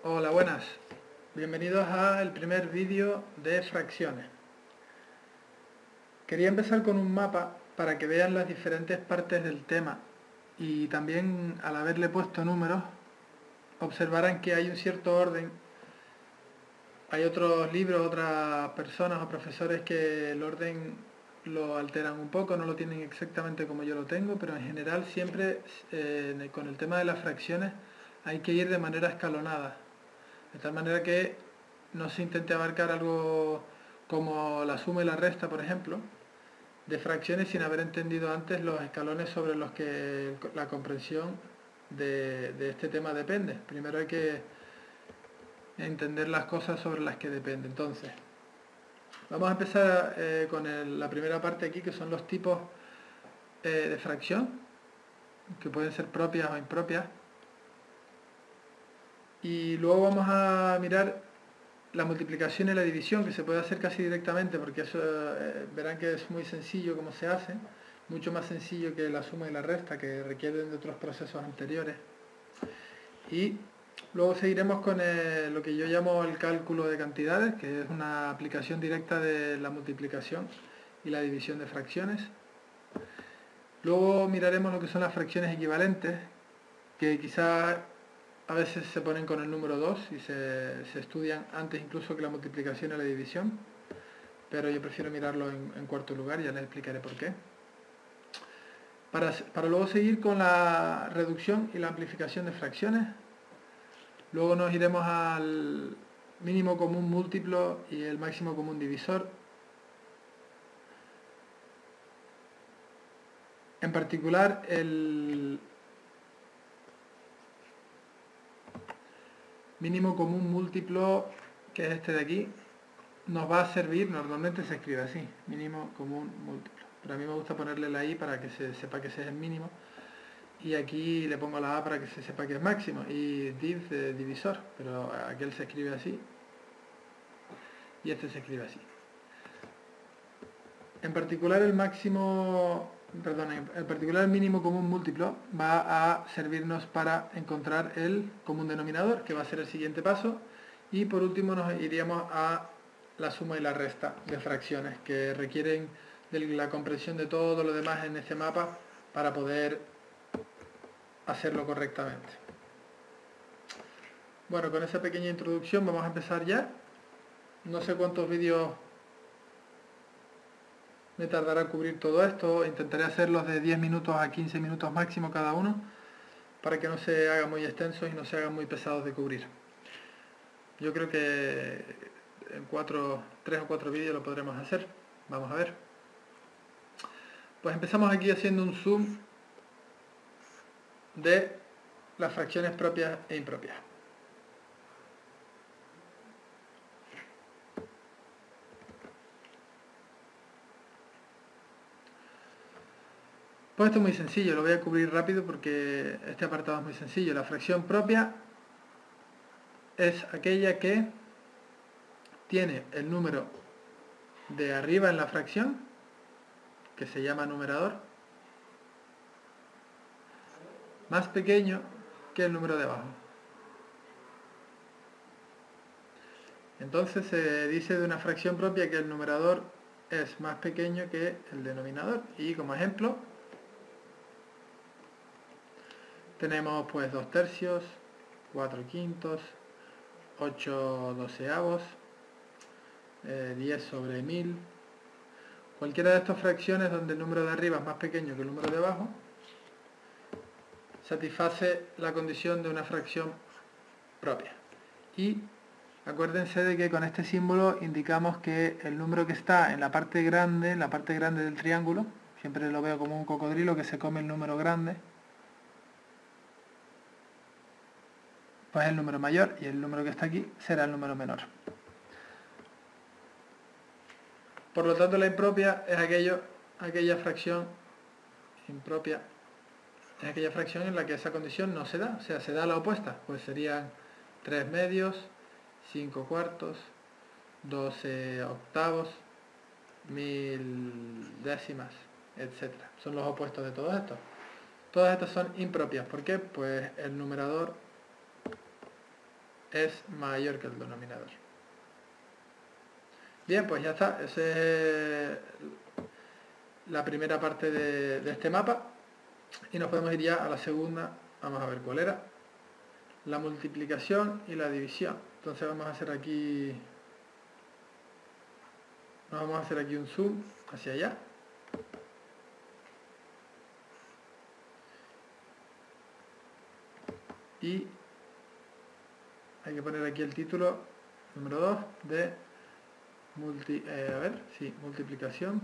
Hola, buenas. Bienvenidos al primer vídeo de fracciones. Quería empezar con un mapa para que vean las diferentes partes del tema y también al haberle puesto números observarán que hay un cierto orden. Hay otros libros, otras personas o profesores que el orden lo alteran un poco, no lo tienen exactamente como yo lo tengo, pero en general siempre con el tema de las fracciones hay que ir de manera escalonada. De tal manera que no se intente abarcar algo como la suma y la resta, por ejemplo, de fracciones sin haber entendido antes los escalones sobre los que la comprensión de este tema depende. Primero hay que entender las cosas sobre las que depende. Entonces, vamos a empezar con la primera parte aquí, que son los tipos de fracción, que pueden ser propias o impropias. Y luego vamos a mirar la multiplicación y la división, que se puede hacer casi directamente, porque eso verán que es muy sencillo como se hace, mucho más sencillo que la suma y la resta, que requieren de otros procesos anteriores. Y luego seguiremos con lo que yo llamo el cálculo de cantidades, que es una aplicación directa de la multiplicación y la división de fracciones. Luego miraremos lo que son las fracciones equivalentes, que quizás a veces se ponen con el número 2 y se estudian antes incluso que la multiplicación y la división, pero yo prefiero mirarlo en cuarto lugar, ya les explicaré por qué. Para luego seguir con la reducción y la amplificación de fracciones. Luego nos iremos al mínimo común múltiplo y el máximo común divisor. En particular, el mínimo común múltiplo, que es este de aquí, nos va a servir, normalmente se escribe así, mínimo común múltiplo. Pero a mí me gusta ponerle la i para que se sepa que ese es el mínimo. Y aquí le pongo la a para que se sepa que es máximo. Y div de divisor, pero aquel se escribe así. Y este se escribe así. En particular el mínimo común múltiplo va a servirnos para encontrar el común denominador, que va a ser el siguiente paso. Y por último nos iríamos a la suma y la resta de fracciones, que requieren de la comprensión de todo lo demás en este mapa para poder hacerlo correctamente. Bueno, con esa pequeña introducción vamos a empezar ya. No sé cuántos vídeos me tardará cubrir todo esto, intentaré hacerlos de 10 minutos a 15 minutos máximo cada uno, para que no se hagan muy extensos y no se hagan muy pesados de cubrir. Yo creo que en 3 o 4 vídeos lo podremos hacer. Vamos a ver. Pues empezamos aquí haciendo un zoom de las fracciones propias e impropias. Pues esto es muy sencillo, lo voy a cubrir rápido porque este apartado es muy sencillo. La fracción propia es aquella que tiene el número de arriba en la fracción, que se llama numerador, más pequeño que el número de abajo. Entonces se dice de una fracción propia que el numerador es más pequeño que el denominador. Y como ejemplo tenemos pues 2 tercios, 4 quintos, 8 doceavos, 10 sobre 1000. Cualquiera de estas fracciones donde el número de arriba es más pequeño que el número de abajo satisface la condición de una fracción propia. Y acuérdense de que con este símbolo indicamos que el número que está en la parte grande del triángulo, siempre lo veo como un cocodrilo que se come el número grande, pues es el número mayor y el número que está aquí será el número menor. Por lo tanto, la impropia es aquella fracción impropia, es aquella fracción en la que esa condición no se da, o sea, se da la opuesta, pues serían 3 medios, 5 cuartos, 12 octavos, 1000 décimas, etc. Son los opuestos de todos estos. Todas estas son impropias. ¿Por qué? Pues el numerador es mayor que el denominador. Bien, pues ya está. Esa es la primera parte de este mapa. Y nos podemos ir ya a la segunda. Vamos a ver cuál era. La multiplicación y la división. Entonces vamos a hacer aquí... Nos vamos a hacer aquí un zoom hacia allá. Y hay que poner aquí el título número 2 de multiplicación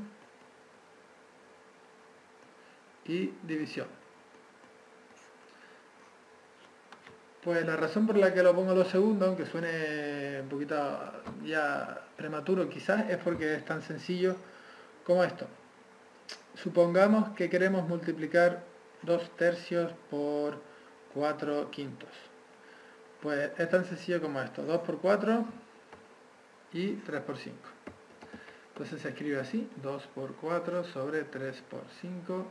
y división. Pues la razón por la que lo pongo 2 segundos, aunque suene un poquito ya prematuro quizás, es porque es tan sencillo como esto. Supongamos que queremos multiplicar 2 tercios por 4 quintos. Pues es tan sencillo como esto, 2 por 4 y 3 por 5. Entonces se escribe así, 2 por 4 sobre 3 por 5,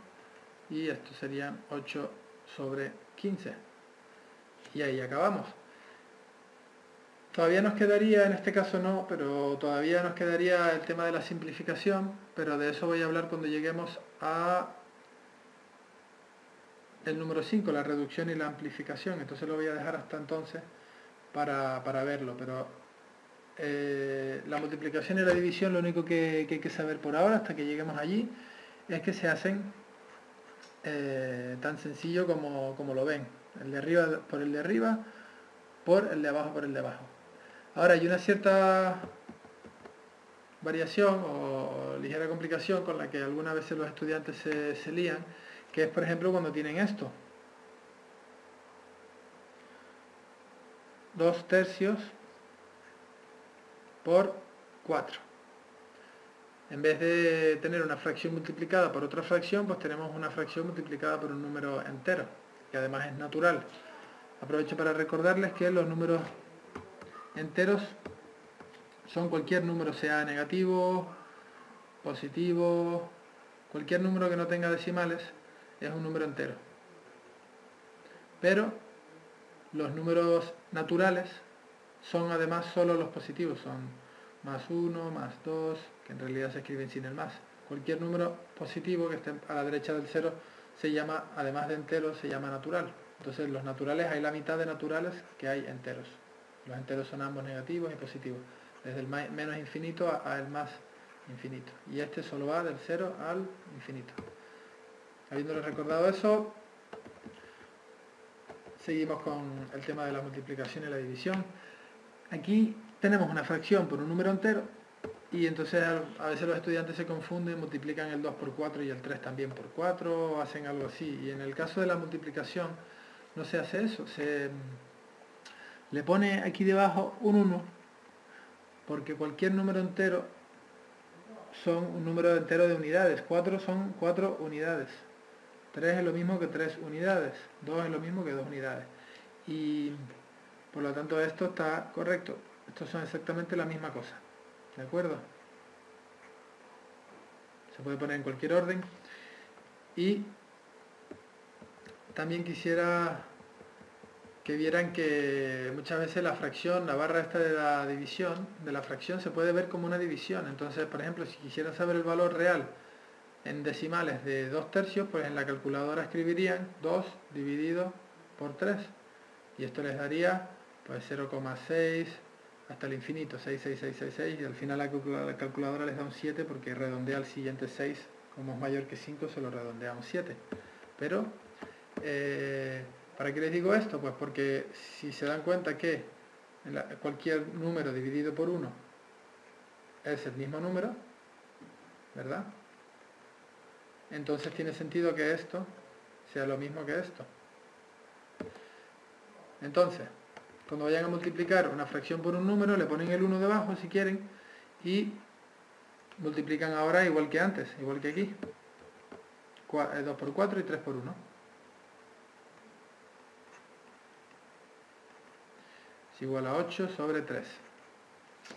y esto serían 8 sobre 15. Y ahí acabamos. Todavía nos quedaría, en este caso no, pero todavía nos quedaría el tema de la simplificación, pero de eso voy a hablar cuando lleguemos a el número 5, la reducción y la amplificación. Entonces lo voy a dejar hasta entonces para verlo, pero la multiplicación y la división, lo único que hay que saber por ahora, hasta que lleguemos allí, es que se hacen tan sencillo como lo ven. El de arriba por el de arriba, por el de abajo por el de abajo. Ahora hay una cierta variación o ligera complicación con la que algunas veces los estudiantes se lían, que es por ejemplo cuando tienen esto. 2 tercios por 4. En vez de tener una fracción multiplicada por otra fracción, pues tenemos una fracción multiplicada por un número entero, que además es natural. Aprovecho para recordarles que los números enteros son cualquier número, sea negativo, positivo, cualquier número que no tenga decimales es un número entero. Pero los números naturales son además solo los positivos, son más 1, más 2, que en realidad se escriben sin el más. Cualquier número positivo que esté a la derecha del 0 se llama, además de entero, se llama natural. Entonces los naturales, hay la mitad de naturales que hay enteros. Los enteros son ambos negativos y positivos, desde el menos infinito a el más infinito. Y este solo va del 0 al infinito. Habiéndole recordado eso, seguimos con el tema de la multiplicación y la división. Aquí tenemos una fracción por un número entero y entonces a veces los estudiantes se confunden, multiplican el 2 por 4 y el 3 también por 4, o hacen algo así. Y en el caso de la multiplicación no se hace eso, se le pone aquí debajo un 1, porque cualquier número entero son un número entero de unidades. 4 son 4 unidades, 3 es lo mismo que 3 unidades, 2 es lo mismo que 2 unidades. Y por lo tanto esto está correcto. Estos son exactamente la misma cosa. ¿De acuerdo? Se puede poner en cualquier orden. Y también quisiera que vieran que muchas veces la fracción, la barra esta de la división, de la fracción, se puede ver como una división. Entonces, por ejemplo, si quisieran saber el valor real en decimales de 2 tercios, pues en la calculadora escribirían 2 dividido por 3. Y esto les daría pues 0,6 hasta el infinito, 66666, y al final la calculadora les da un 7 porque redondea al siguiente 6, como es mayor que 5 se lo redondea a un 7. Pero, ¿para qué les digo esto? Pues porque si se dan cuenta que cualquier número dividido por 1 es el mismo número, ¿verdad? Entonces tiene sentido que esto sea lo mismo que esto. Entonces, cuando vayan a multiplicar una fracción por un número, le ponen el 1 debajo si quieren y multiplican ahora igual que antes, igual que aquí. 2 por 4 y 3 por 1. Es igual a 8 sobre 3.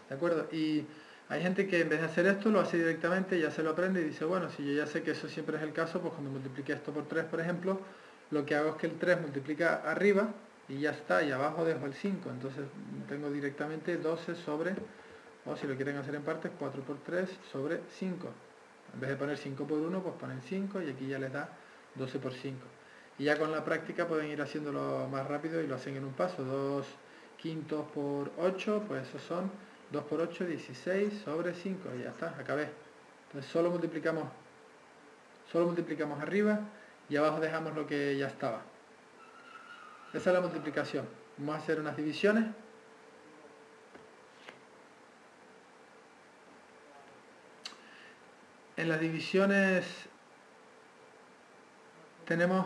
¿De acuerdo? Y hay gente que en vez de hacer esto lo hace directamente, ya se lo aprende y dice, bueno, si yo ya sé que eso siempre es el caso, pues cuando multiplique esto por 3, por ejemplo, lo que hago es que el 3 multiplica arriba y ya está, y abajo dejo el 5, entonces tengo directamente 12 sobre, o si lo quieren hacer en partes, 4 por 3 sobre 5. En vez de poner 5 por 1, pues ponen 5 y aquí ya les da 12 por 5. Y ya con la práctica pueden ir haciéndolo más rápido y lo hacen en un paso. 2 quintos por 8, pues esos son 2 por 8, 16 sobre 5. Y ya está, acabé. Entonces solo multiplicamos arriba y abajo dejamos lo que ya estaba. Esa es la multiplicación. Vamos a hacer unas divisiones. En las divisiones tenemos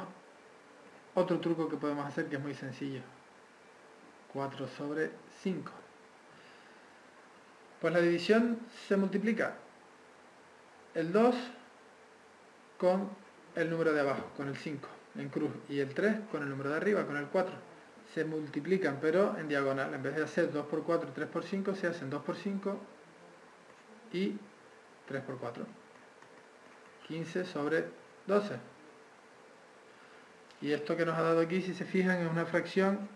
otro truco que podemos hacer que es muy sencillo. 4 sobre 5. Pues la división se multiplica el 2 con el número de abajo, con el 5 en cruz, y el 3 con el número de arriba, con el 4. Se multiplican pero en diagonal. En vez de hacer 2 por 4 y 3 por 5, se hacen 2 por 5 y 3 por 4. 15 sobre 12. Y esto que nos ha dado aquí, si se fijan, es una fracción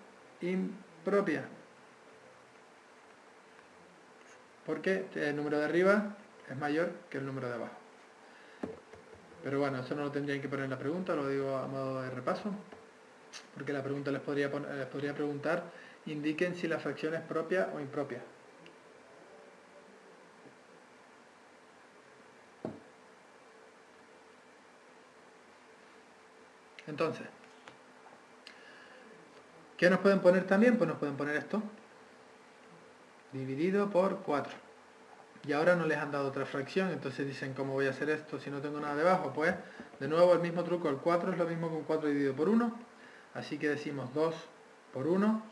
impropia. Porque el número de arriba es mayor que el número de abajo. Pero bueno, eso no lo tendrían que poner en la pregunta, lo digo a modo de repaso. Porque la pregunta les podría preguntar, indiquen si la fracción es propia o impropia. Entonces, ¿qué nos pueden poner también? Pues nos pueden poner esto, dividido por 4. Y ahora no les han dado otra fracción, entonces dicen, ¿cómo voy a hacer esto si no tengo nada debajo? Pues, de nuevo el mismo truco, el 4 es lo mismo que un 4 dividido por 1, así que decimos 2 por 1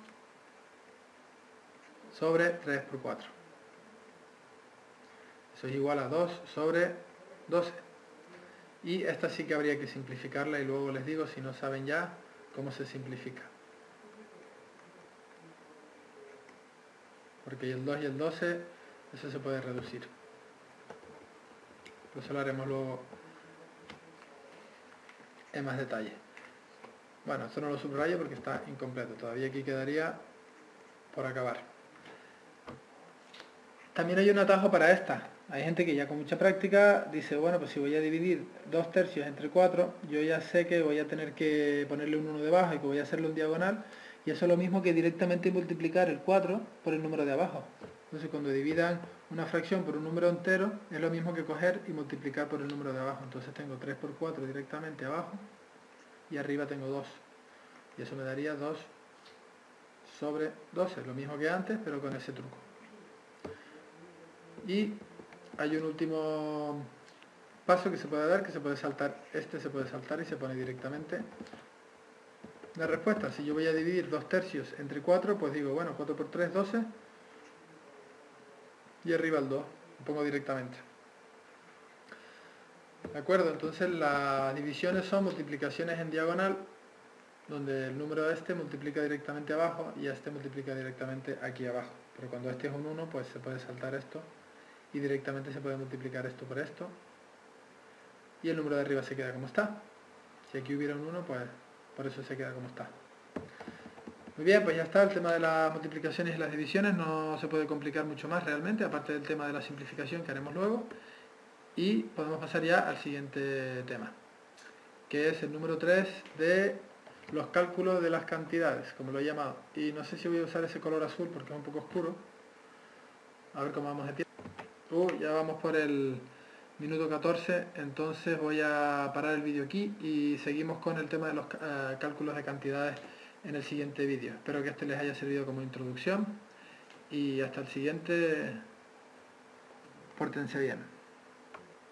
sobre 3 por 4. Eso es igual a 2 sobre 12. Y esta sí que habría que simplificarla y luego les digo, si no saben ya, cómo se simplifica. Porque el 2 y el 12, eso se puede reducir. Eso lo haremos luego en más detalle. Bueno, esto no lo subrayo porque está incompleto. Todavía aquí quedaría por acabar. También hay un atajo para esta. Hay gente que ya con mucha práctica dice, bueno, pues si voy a dividir 2 tercios entre 4, yo ya sé que voy a tener que ponerle un 1 debajo y que voy a hacerlo en diagonal, y eso es lo mismo que directamente multiplicar el 4 por el número de abajo. Entonces cuando dividan una fracción por un número entero, es lo mismo que coger y multiplicar por el número de abajo. Entonces tengo 3 por 4 directamente abajo, y arriba tengo 2. Y eso me daría 2 sobre 12, lo mismo que antes, pero con ese truco. Y hay un último paso que se puede dar, que se puede saltar. Este se puede saltar y se pone directamente la respuesta. Si yo voy a dividir 2 tercios entre 4, pues digo, bueno, 4 por 3, 12. Y arriba el 2. Lo pongo directamente. ¿De acuerdo? Entonces las divisiones son multiplicaciones en diagonal, donde el número este multiplica directamente abajo y este multiplica directamente aquí abajo. Pero cuando este es un 1, pues se puede saltar esto y directamente se puede multiplicar esto por esto y el número de arriba se queda como está. Si aquí hubiera un 1, pues por eso se queda como está. Muy bien, pues ya está el tema de las multiplicaciones y las divisiones. No se puede complicar mucho más realmente, aparte del tema de la simplificación que haremos luego. Y podemos pasar ya al siguiente tema, que es el número 3 de los cálculos de las cantidades, como lo he llamado. Y no sé si voy a usar ese color azul porque es un poco oscuro. A ver cómo vamos de tiempo. Ya vamos por el minuto 14, entonces voy a parar el vídeo aquí y seguimos con el tema de los cálculos de cantidades en el siguiente vídeo. Espero que este les haya servido como introducción y hasta el siguiente. Pórtense bien.